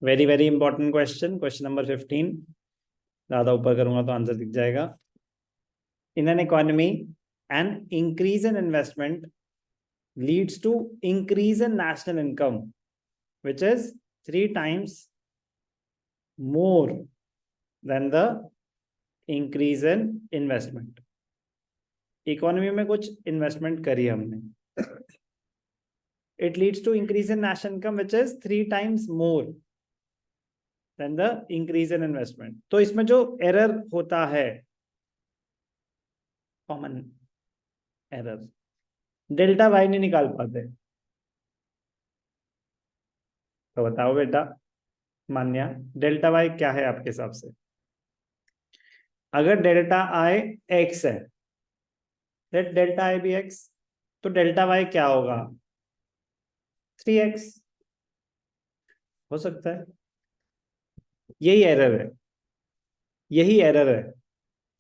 Very very important question, question number 15। ज्यादा ऊपर करूंगा तो आंसर दिख जाएगा। In an economy an increase in investment leads to increase in national income, which is 3 times more than the increase in investment. Economy में कुछ investment करी हमने, it leads to increase in national income which is 3 times more than the increase in investment. तो इसमें जो error होता है, common error, delta Y नहीं निकाल पाते। तो बताओ बेटा मान्या, डेल्टा वाई क्या है आपके हिसाब से? अगर डेल्टा आई एक्स है, let delta I be x, तो डेल्टा वाई क्या होगा? 3x हो सकता है। यही एरर है, यही एरर है।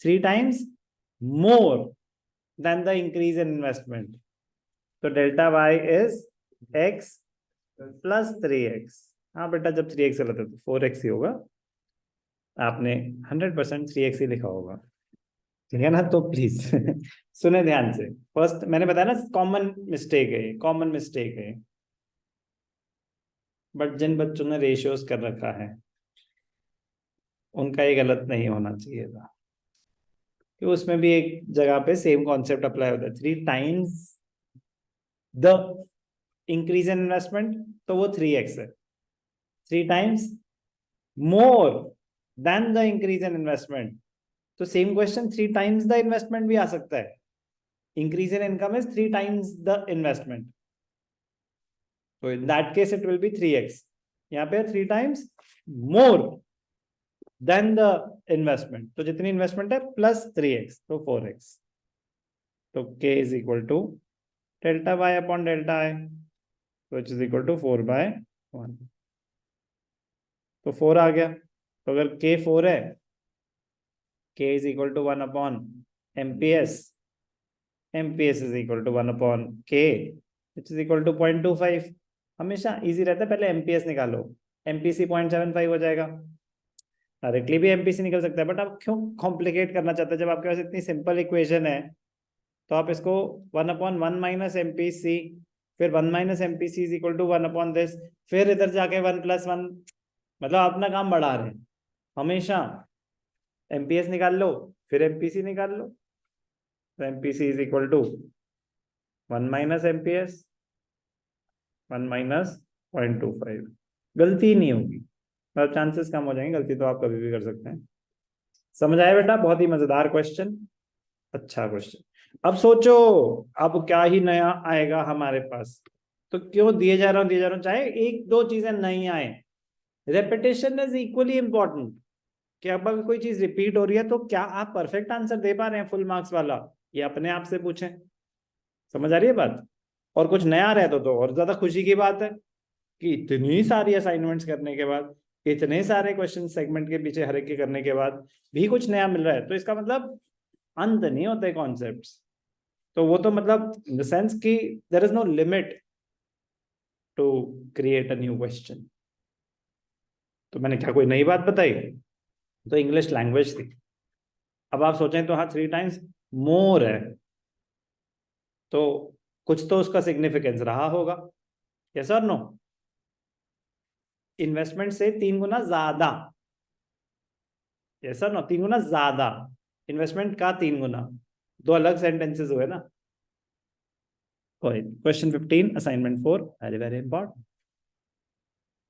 3 times more than the increase in investment. तो delta Y is x plus 3x। हाँ बेटा, जब 3x गलत है तो 4x ही होगा। आपने 100% 3x ही लिखा होगा, ठीक है ना? तो प्लीज सुने ध्यान से। फर्स्ट मैंने बताया ना, कॉमन मिस्टेक है, कॉमन मिस्टेक है, बट जिन बच्चों ने रेशियोज कर रखा है उनका ये गलत नहीं होना चाहिए था, कि उसमें भी एक जगह पे सेम कॉन्सेप्ट अप्लाई होता है। 3 times the increase in investment, तो वो 3x है। 3 times more than the increase in investment, तो same question 3 times the investment भी आ सकता है। Increase in income is 3 times the investment, तो in that case it will be 3x। यहाँ पे 3 times more than the investment, तो जितनी इन्वेस्टमेंट है प्लस 3x, तो 4x। तो k is equal to delta y upon delta i, which is equal to 4/1। तो 4 आ गया। तो अगर k 4 है, k is equal to 1 upon MPS, MPS is equal to 1 upon k, which is equal to 0.25। हमेशा easy रहता है, पहले MPS निकालो, MPC 0.75 हो जाएगा। डायरेक्टली भी MPC निकल सकता है, बट आप क्यों कॉम्प्लिकेट करना चाहते हैं? जब आपके पास इतनी सिंपल इक्वेशन है, तो आप इसको 1 अपॉन 1 माइनस MPC, फिर 1 minus MPC is equal to 1 upon this, फिर इधर जाके 1 प्लस 1, मतलब अपना काम बढ़ा रहे हैं। हमेशा MPS निकाल लो, फिर MPC निकाल लो। तो MPC is equal to 1 minus MPS, 1 minus 0.25। गलती नहीं होगी, मतलब चांसेस कम हो जाएंगे, गलती तो आप कभी भी कर सकते हैं। समझ आया बेटा? बहुत ही मजेदार क्वेश्चन, अच्छा क्वेश्चन। अब सोचो, अब क्या ही नया आएगा हमारे पास? तो क्यों दिए जा रहा हूं, चाहे एक दो चीजें नहीं आए, रेपिटेशन इज इक्वली इंपॉर्टेंट। कि अब अगर कोई चीज रिपीट हो रही है, तो क्या आप परफेक्ट आंसर दे पा रहे हैं फुल मार्क्स वाला, ये अपने आप से पूछें। समझ आ रही है बात? और कुछ नया रहे तो और ज्यादा खुशी की बात है, कि इतनी सारी असाइनमेंट्स करने के बाद, इतने सारे क्वेश्चन सेगमेंट के पीछे हर एक के करने के बाद भी कुछ नया मिल रहा है, तो इसका मतलब अंत नहीं होते कॉन्सेप्ट्स। तो वो तो मतलब इन द सेंस कि there is no limit to create a new question. तो मैंने क्या कोई नई बात बताई? तो इंग्लिश लैंग्वेज थी। अब आप सोचें तो हाँ, 3 times मोर है, तो कुछ तो उसका सिग्निफिकेंस रहा होगा, यस और नो? इन्वेस्टमेंट से 3 गुना ज्यादा, यस और नो? 3 गुना ज्यादा, इन्वेस्टमेंट का 3 गुना, दो अलग सेंटेंसेस हुए ना। Question 15 assignment 4, very very important.